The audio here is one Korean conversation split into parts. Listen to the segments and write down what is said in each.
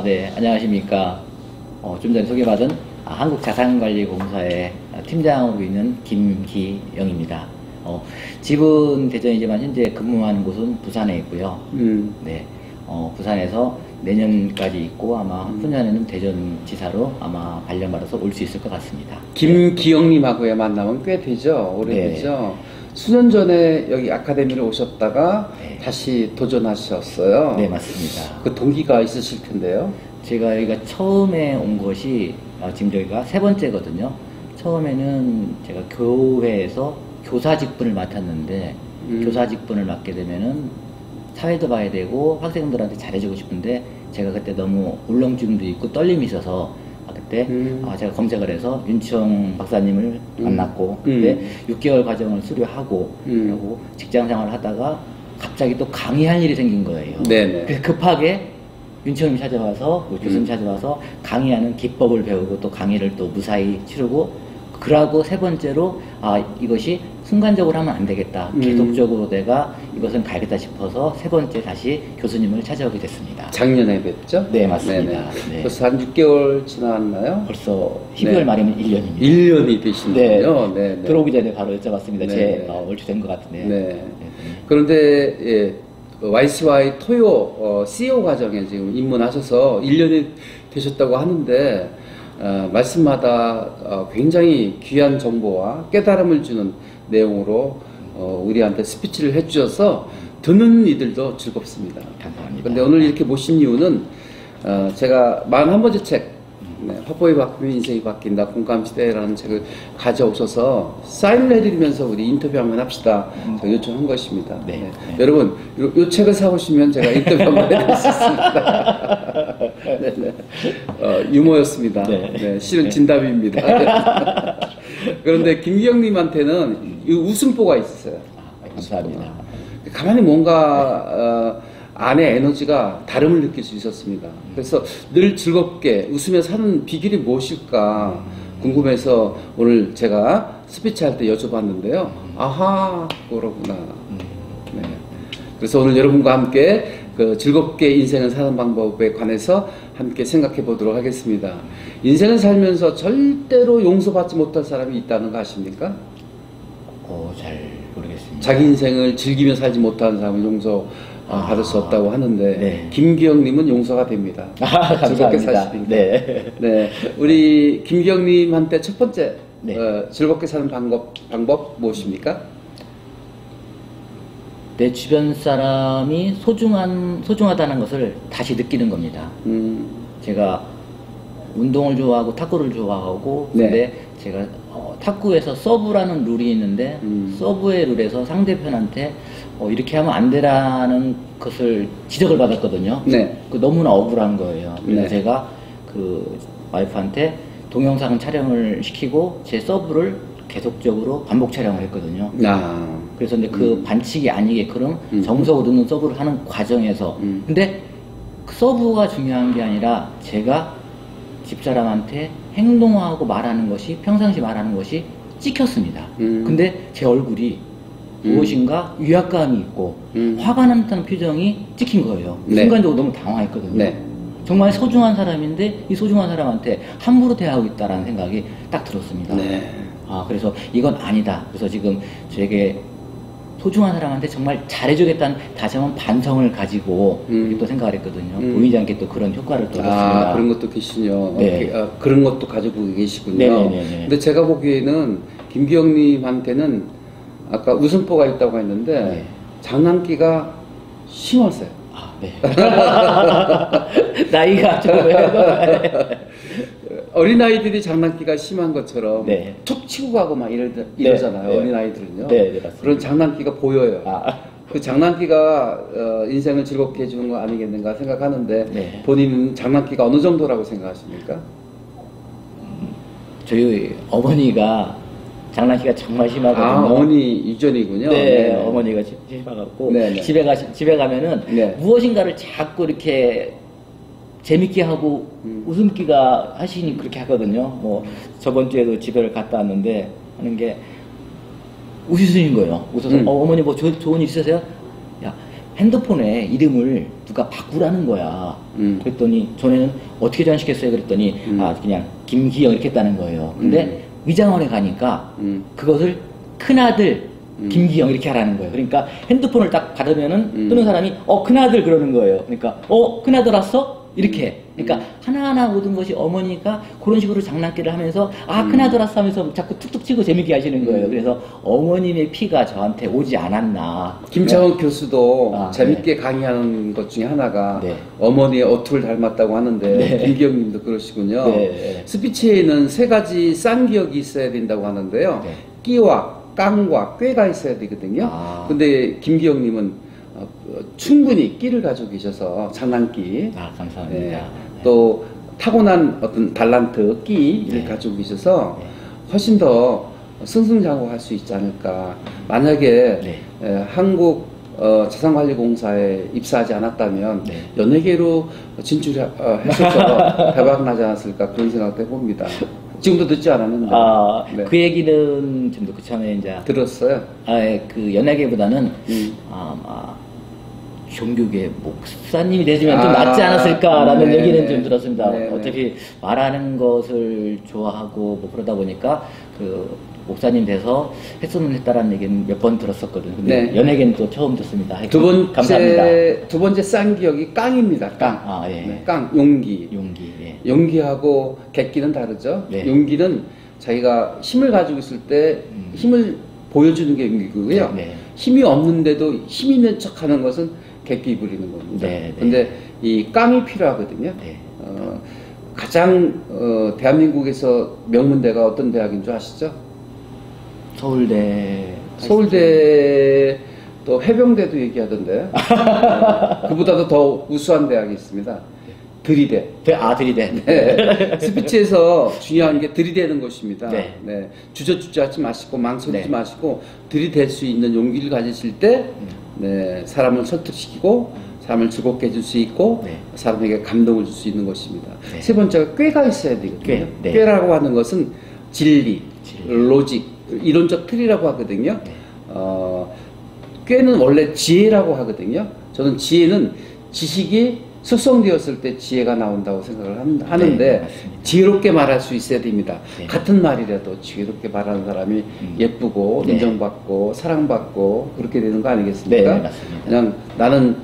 네, 안녕하십니까. 좀 전에 소개받은 한국자산관리공사의 팀장으로 있는 김기영입니다. 집은 대전이지만 현재 근무하는 곳은 부산에 있고요. 네, 부산에서 내년까지 있고 아마 후년에는 대전지사로 아마 발령받아서 올 수 있을 것 같습니다. 김기영님하고의 만남은 꽤 되죠? 오래되죠? 네. 수년 전에 여기 아카데미를 오셨다가 네. 다시 도전하셨어요. 네, 맞습니다. 그 동기가 있으실 텐데요. 제가 여기가 처음에 온 것이 지금 여기가 세 번째거든요. 처음에는 제가 교회에서 교사 직분을 맡았는데 교사 직분을 맡게 되면은 사회도 봐야 되고 학생들한테 잘해주고 싶은데 제가 그때 너무 울렁증도 있고 떨림이 있어서 그때 제가 검색을 해서 윤치홍 박사님을 만났고 그때 6개월 과정을 수료하고 그리고 직장 생활을 하다가 갑자기 또 강의할 일이 생긴 거예요. 네네. 그래서 급하게 윤치홍님 찾아와서 교수님 찾아와서 강의하는 기법을 배우고 또 강의를 또 무사히 치르고 그러고 세 번째로 이것이 순간적으로 하면 안 되겠다. 계속적으로 내가 이것은 가야겠다 싶어서 세 번째 다시 교수님을 찾아오게 됐습니다. 작년에 뵙죠? 네, 맞습니다. 네. 벌써 한 6개월 지났나요? 벌써 12월 네. 말이면 1년입니다. 1년이 되시는군요. 네. 네. 들어오기 전에 바로 여쭤봤습니다. 네. 제 얼추 된 것 같은데. 네. 그런데 예, YCY 토요 CEO 과정에 지금 입문하셔서 1년이 되셨다고 하는데 말씀마다 굉장히 귀한 정보와 깨달음을 주는 내용으로 우리한테 스피치를 해주셔서 듣는 이들도 즐겁습니다. 감사합니다. 그런데 오늘 이렇게 모신 이유는 제가 41번째 책 화보에 바뀌면 인생이 바뀐다 공감시대라는 책을 가져오셔서 사인을 해드리면서 우리 인터뷰 한번 합시다 제가 요청한 것입니다. 네. 여러분 요 책을 사오시면 제가 인터뷰 한번 해드릴 수 있습니다. 유머였습니다. 네, 실은 진담입니다. 그런데 김기영님한테는 웃음보가 있었어요. 감사합니다. 가만히 뭔가 안에 에너지가 다름을 느낄 수 있었습니다. 그래서 늘 즐겁게 웃으며 사는 비결이 무엇일까 궁금해서 오늘 제가 스피치 할 때 여쭤봤는데요. 아하, 그러구나. 네. 그래서 오늘 여러분과 함께 그 즐겁게 인생을 사는 방법에 관해서 함께 생각해 보도록 하겠습니다. 인생을 살면서 절대로 용서받지 못할 사람이 있다는 거 아십니까? 잘 모르겠습니다. 자기 인생을 즐기며 살지 못하는 사람은 용서 받을 수 없다고 하는데 네. 김기영님은 용서가 됩니다. 즐겁게 사시니까. 네. 네, 우리 김기영님한테 첫 번째 네. 즐겁게 사는 방법 무엇입니까? 내 주변 사람이 소중하다는 것을 다시 느끼는 겁니다. 제가 운동을 좋아하고 탁구를 좋아하고 네. 근데 제가 탁구에서 서브라는 룰이 있는데 서브의 룰에서 상대편한테 이렇게 하면 안 되라는 것을 지적을 받았거든요. 네. 너무나 억울한 거예요. 그래서 네. 제가 그 와이프한테 동영상 촬영을 시키고 제 서브를 계속적으로 반복 촬영을 했거든요. 그래서 근데 그 반칙이 아니게끔 정석으로 넣는 서브를 하는 과정에서 근데 그 서브가 중요한 게 아니라 제가 집사람한테 행동하고 말하는 것이 평상시 말하는 것이 찍혔습니다. 근데 제 얼굴이 무엇인가 위압감이 있고 화가 난다는 표정이 찍힌 거예요. 네. 순간적으로 너무 당황했거든요. 네. 정말 소중한 사람인데 이 소중한 사람한테 함부로 대하고 있다라는 생각이 딱 들었습니다. 네. 그래서 이건 아니다. 그래서 지금 저에게 소중한 사람한테 정말 잘해주겠다는 다시 한번 반성을 가지고 이렇게 또 생각을 했거든요. 보이지 않게 또 그런 효과를 또 얻었습니다. 그런 것도 계시군요. 네. 그런 것도 가지고 계시군요. 네네네. 근데 제가 보기에는 김기영님한테는 아까 웃음보가 있다고 했는데 네. 장난기가 심하세요. 네. 나이가 좀 어린아이들이 장난기가 심한 것처럼 네. 툭 치고 가고 막 이러잖아요. 네. 어린아이들은요. 네, 맞습니다. 그런 장난기가 보여요. 그 장난기가 인생을 즐겁게 해주는 거 아니겠는가 생각하는데 네. 본인은 장난기가 어느 정도라고 생각하십니까? 저희 어머니가 장난기가 정말 심하거든요. 어머니 유전이군요. 네, 어머니가 심해갖고 네. 집에 가면은 네. 무엇인가를 자꾸 이렇게 재밌게 하고 웃음기가 하시니 그렇게 하거든요. 뭐 저번 주에도 집에를 갔다 왔는데 하는 게 웃으시는 거예요. 웃어서 어머니 뭐 좋은 일 있으세요? 야 핸드폰에 이름을 누가 바꾸라는 거야. 그랬더니 전에는 어떻게 전시했어요? 그랬더니 그냥 김기영 이렇게 했다는 거예요. 근데 위장원에 가니까 그것을 큰아들 김기영 이렇게 하라는 거예요. 그러니까 핸드폰을 딱 받으면은 뜨는 사람이 큰아들 그러는 거예요. 그러니까 큰아들 왔어? 이렇게. 그러니까 하나하나 모든 것이 어머니가 그런 식으로 장난기를 하면서 큰아들 왔어 하면서 자꾸 툭툭 치고 재밌게 하시는 거예요. 그래서 어머님의 피가 저한테 오지 않았나. 김창원 교수도 재밌게 네. 강의하는 것 중에 하나가 네. 어머니의 어투를 닮았다고 하는데 네. 김기영님도 그러시군요. 네. 스피치에는 세 가지 쌍기역이 있어야 된다고 하는데요. 네. 끼와 깡과 꾀가 있어야 되거든요. 근데 김기영님은 충분히 끼를 가지고 계셔서 장난기, 감사합니다. 네. 또 타고난 어떤 달란트, 끼를 네. 가지고 계셔서 네. 훨씬 더 승승장구할 수 있지 않을까. 만약에 네. 한국 자산관리공사에 입사하지 않았다면 네. 연예계로 진출했어서 대박 나지 않았을까 그런 생각도 해봅니다. 지금도 듣지 않았는데. 네. 그 얘기는 좀 더 그참에 이제 들었어요. 그 연예계보다는 아마 종교계 목사님이 되시면 좀 낫지 않았을까라는 네. 얘기는 좀 들었습니다. 네. 어차피 말하는 것을 좋아하고 뭐 그러다 보니까 그 목사님 돼서 했으면 했다라는 얘기는 몇 번 들었었거든요. 근데 네. 연예계는 또 처음 듣습니다. 감사합니다. 두 번째 쌍기역이 깡입니다. 깡. 예. 네, 깡, 용기. 용기. 예. 용기하고 객기는 다르죠. 네. 용기는 자기가 힘을 가지고 있을 때 힘을 보여주는 게 용기고요. 네. 힘이 없는데도 힘 있는 척 하는 것은 객기 부리는 겁니다. 네, 네. 근데 이 깡이 필요하거든요. 네. 가장 대한민국에서 명문대가 어떤 대학인 줄 아시죠? 서울대 또 해병대도 얘기하던데 그보다도 더 우수한 대학이 있습니다. 들이대. 들이대. 네. 스피치에서 중요한 게 들이대는 것입니다. 네. 네. 주저주저하지 마시고 망설이지 네. 마시고 들이댈 수 있는 용기를 가지실 때 네, 사람을 설득시키고 사람을 즐겁게 해줄 수 있고 네. 사람에게 감동을 줄 수 있는 것입니다. 네. 세 번째가 꾀가 있어야 되거든요. 꾀. 네. 꾀라고 하는 것은 진리, 로직, 이론적 틀이라고 하거든요. 네. 꾀는 원래 지혜라고 하거든요. 저는 지혜는 지식이 숙성되었을 때 지혜가 나온다고 생각을 하는데 네, 지혜롭게 말할 수 있어야 됩니다. 네. 같은 말이라도 지혜롭게 말하는 사람이 예쁘고 네. 인정받고 사랑받고 그렇게 되는 거 아니겠습니까? 네, 맞습니다. 그냥 나는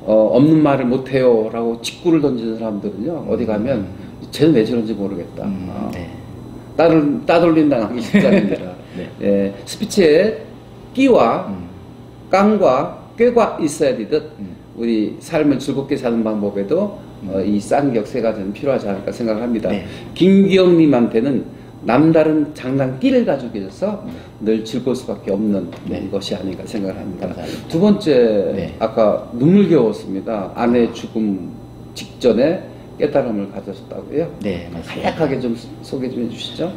없는 말을 못해요 라고 직구를 던지는 사람들은요 어디 가면 쟤는 왜 저런지 모르겠다. 네. 따돌림 당하기 십상입니다. 네. 예, 스피치에 끼와 깡과 꾀가 있어야 되듯 우리 삶을 즐겁게 사는 방법에도 이 쌍기역 세 가지는 필요하지 않을까 생각을 합니다. 네. 김기영님한테는 남다른 장난기를 가지고 계셔서 늘 즐거울 수밖에 없는 네. 것이 아닌가 생각을 합니다. 감사합니다. 두 번째, 네. 아까 눈물겨웠습니다. 아내 죽음 직전에 깨달음을 가졌다고요? 네, 맞습니다. 간략하게 좀 소개 좀 해주시죠.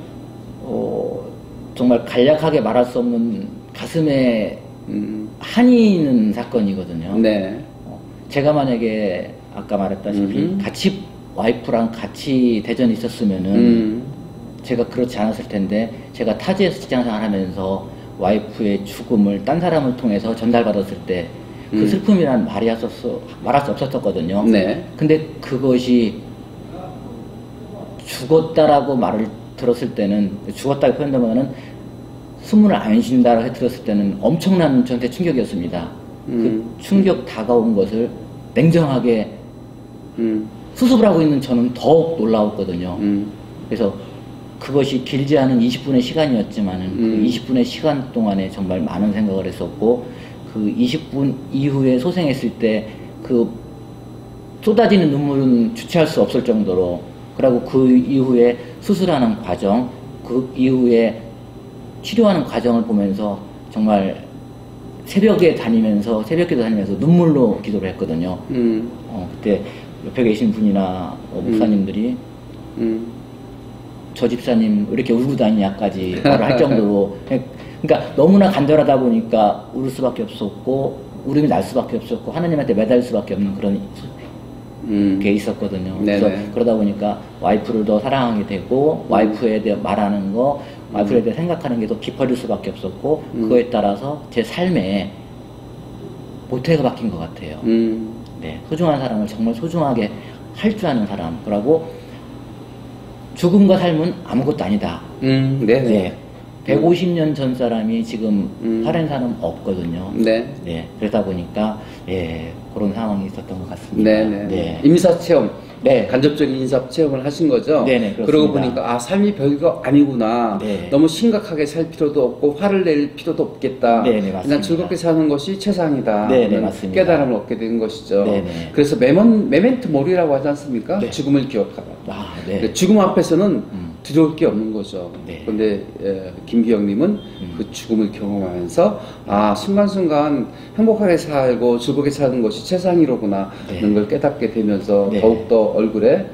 정말 간략하게 말할 수 없는 가슴에 한이 있는 사건이거든요. 네. 제가 만약에 아까 말했다시피 같이 와이프랑 같이 대전에 있었으면은 제가 그렇지 않았을 텐데 제가 타지에서 직장생활 하면서 와이프의 죽음을 딴 사람을 통해서 전달받았을 때 그 슬픔이란 말할 수 없었거든요. 네. 근데 그것이 죽었다라고 말을 들었을 때는 죽었다고 표현하면은 숨을 안 쉰다라고 들었을 때는 엄청난 저한테 충격이었습니다. 그 충격 다가온 것을 냉정하게 수습을 하고 있는 저는 더욱 놀라웠거든요. 그래서 그것이 길지 않은 20분의 시간이었지만은 그 20분의 시간 동안에 정말 많은 생각을 했었고 그 20분 이후에 소생했을 때 그 쏟아지는 눈물은 주체할 수 없을 정도로 그리고 그 이후에 수술하는 과정 그 이후에 치료하는 과정을 보면서 정말 새벽기도 다니면서 눈물로 기도를 했거든요. 그때 옆에 계신 분이나 목사님들이 저 집사님 왜 이렇게 울고 다니냐까지 말을 할 정도로 그러니까 너무나 간절하다 보니까 울을 수밖에 없었고 울음이 날 수밖에 없었고 하나님한테 매달릴 수밖에 없는 그런 게 있었거든요. 그래서 그러다 보니까 와이프를 더 사랑하게 되고 와이프에 대해 말하는 거 와이프에 대해 생각하는 게 더 깊어질 수밖에 없었고 그거에 따라서 제 삶에 모태가 바뀐 것 같아요. 네, 소중한 사람을 정말 소중하게 할 줄 아는 사람. 그러고 죽음과 삶은 아무것도 아니다. 네네. 네. 150년 전 사람이 지금 살아있는 사람은 없거든요. 네. 네. 그러다 보니까, 예, 그런 상황이 있었던 것 같습니다. 네네. 네. 인사체험. 네. 간접적인 인사체험을 하신 거죠? 네네, 그렇습니다. 그러고 보니까, 아, 삶이 별거 아니구나. 네. 너무 심각하게 살 필요도 없고, 화를 낼 필요도 없겠다. 네네, 맞습니다. 그냥 즐겁게 사는 것이 최상이다. 네네, 하는 맞습니다. 깨달음을 얻게 된 것이죠. 네네. 그래서 메멘토 모리라고 하지 않습니까? 네. 죽음을 기억하라. 아, 네. 근데 죽음 앞에서는 두려울 게 없는 거죠. 네. 그런데 김기영님은 그 죽음을 경험하면서 아, 순간순간 행복하게 살고 즐겁게 사는 것이 최상이로구나 네. 하는 걸 깨닫게 되면서 네. 더욱더 얼굴에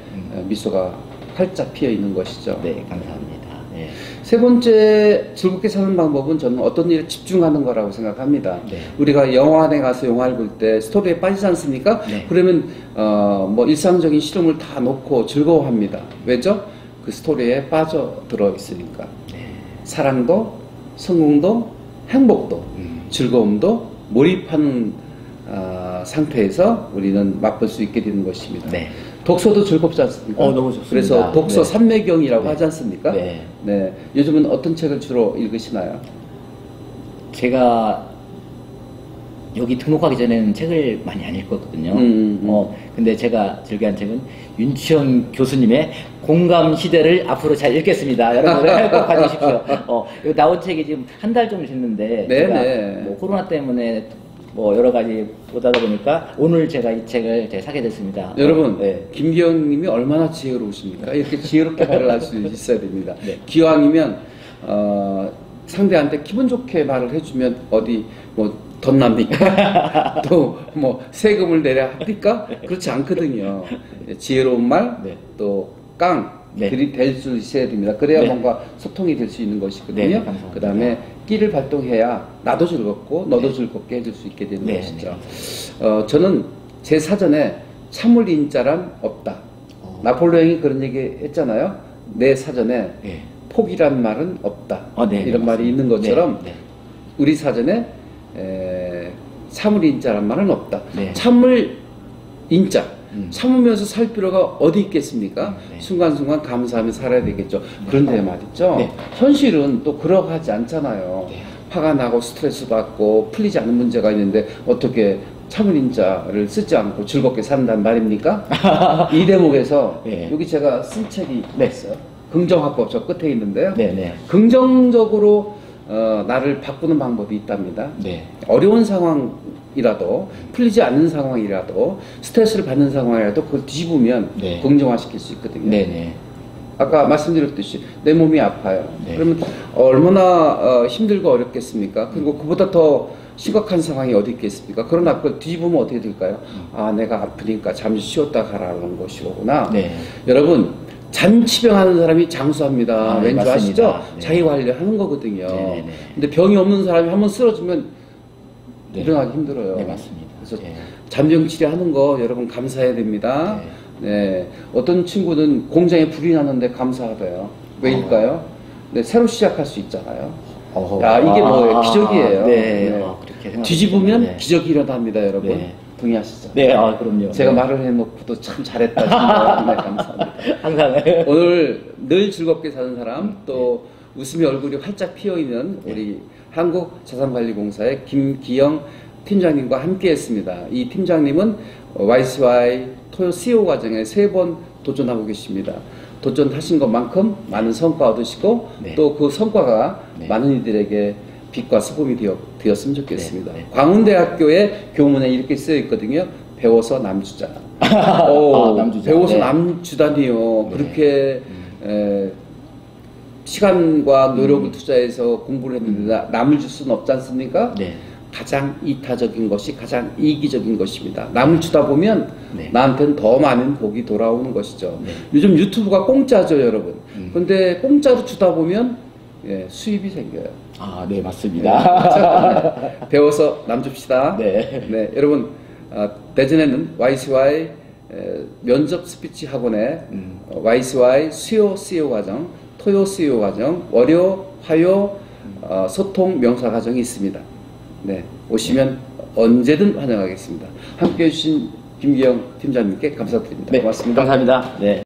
미소가 활짝 피어 있는 것이죠. 네, 감사합니다. 네. 세 번째 즐겁게 사는 방법은 저는 어떤 일에 집중하는 거라고 생각합니다. 네. 우리가 영화관에 가서 영화를 볼 때 스토리에 빠지지 않습니까? 네. 그러면 뭐 일상적인 실험을 다 놓고 즐거워합니다. 왜죠? 그 스토리에 빠져들어 있으니까. 네. 사랑도 성공도 행복도 즐거움도 몰입하는 상태에서 우리는 맛볼 수 있게 되는 것입니다. 네. 독서도 즐겁지 않습니까? 너무 좋습니다. 그래서 독서 네. 삼매경이라고 네. 하지 않습니까? 네. 네. 요즘은 어떤 책을 주로 읽으시나요? 제가 여기 등록하기 전에는 책을 많이 안 읽었거든요. 근데 제가 즐겨한 책은 윤치영 교수님의 공감 시대를 앞으로 잘 읽겠습니다. 여러분들 꼭 봐주십시오. 이거 나온 책이 지금 한 달 정도 됐는데, 네, 제가 네. 뭐 코로나 때문에 뭐 여러 가지 보다 보니까 오늘 제가 이 책을 제가 사게 됐습니다. 여러분, 네. 김기영님이 얼마나 지혜로우십니까? 이렇게 지혜롭게 말을 할 수 있어야 됩니다. 네. 기왕이면 상대한테 기분 좋게 말을 해주면 어디 뭐 덧납니까? 또 뭐 세금을 내려 합니까? 그렇지 않거든요. 지혜로운 말, 네. 또 깡, 네. 들이댈 수 있어야 됩니다. 그래야 네. 뭔가 소통이 될 수 있는 것이거든요. 네, 감사합니다. 그 다음에 끼를 발동해야 나도 즐겁고 너도 네. 즐겁게 해줄 수 있게 되는 네, 것이죠. 네. 저는 제 사전에 참을 인자란 없다. 나폴레옹이 그런 얘기 했잖아요. 내 사전에 네. 포기란 말은 없다. 네, 이런 맞습니다. 말이 있는 것처럼 네, 네. 우리 사전에 참을 인자란 말은 없다. 네. 참을 인자. 참으면서 살 필요가 어디 있겠습니까? 네. 순간순간 감사하며 살아야 되겠죠. 그런데 말이죠. 네. 현실은 또 그러하지 않잖아요. 네. 화가 나고 스트레스 받고 풀리지 않는 문제가 있는데 어떻게 참을 인자를 쓰지 않고 즐겁게 산단 말입니까? 이 대목에서 네. 여기 제가 쓴 책이 네. 있어요. 긍정학법 저 끝에 있는데요. 네, 네. 긍정적으로 나를 바꾸는 방법이 있답니다. 네. 어려운 상황이라도 풀리지 않는 상황이라도 스트레스를 받는 상황이라도 그걸 뒤집으면 네. 긍정화시킬 수 있거든요. 네, 네. 아까 말씀드렸듯이 내 몸이 아파요. 네. 그러면 얼마나 힘들고 어렵겠습니까? 그리고 그보다 더 심각한 상황이 어디 있겠습니까? 그러나 그걸 뒤집으면 어떻게 될까요? 아, 내가 아프니까 잠시 쉬었다 가라는 것이로구나. 네. 여러분, 잔치병하는 사람이 장수합니다. 네, 왠지 맞습니다. 아시죠? 네. 자기 관리하는 거거든요. 네, 네, 네. 근데 병이 없는 사람이 한번 쓰러지면 네. 일어나기 힘들어요. 네, 맞습니다. 그래서 네. 잔병 치료하는 거 여러분 감사해야 됩니다. 네. 어떤 친구는 공장에 불이 났는데 감사하대요. 왜일까요? 네, 새로 시작할 수 있잖아요. 야, 이게 뭐예요? 기적이에요. 네. 네. 그렇게 생각하시면 뒤집으면 네. 기적이 일어납니다, 여러분. 네. 동의하시죠? 네, 그럼요. 제가 네. 말을 해놓고도 참 잘했다 싶네요. 네, 감사합니다. 항상. 오늘 늘 즐겁게 사는 사람, 또 웃으며 얼굴이 활짝 피어있는 우리 한국자산관리공사의 김기영 팀장님과 함께 했습니다. 이 팀장님은 YCY 토요 CEO 과정에 3번 도전하고 계십니다. 도전하신 것만큼 많은 성과 얻으시고 네. 또 그 성과가 네. 많은 이들에게 빛과 소금이 되었으면 좋겠습니다. 네. 네. 광운대학교의 교문에 이렇게 쓰여 있거든요. 배워서 남주자. 남주자. 배워서 네. 남주다니요. 네. 그렇게 시간과 노력을 투자해서 공부를 했는데 남을 줄 수는 없지 않습니까? 네. 가장 이타적인 것이 가장 이기적인 것입니다. 남을 주다 보면 네. 나한테는 더 많은 복이 돌아오는 것이죠. 네. 요즘 유튜브가 공짜죠, 여러분. 그런데 공짜로 주다 보면 수입이 생겨요. 네, 맞습니다. 네, 배워서 남 줍시다. 네. 여러분, 대전에는 YCY 면접 스피치 학원에 YCY 수요 CEO 과정, 토요 CEO 과정, 월요, 화요 소통 명사 과정이 있습니다. 네, 오시면 언제든 환영하겠습니다. 함께 해주신 김기영 팀장님께 감사드립니다. 네, 고맙습니다. 감사합니다. 네.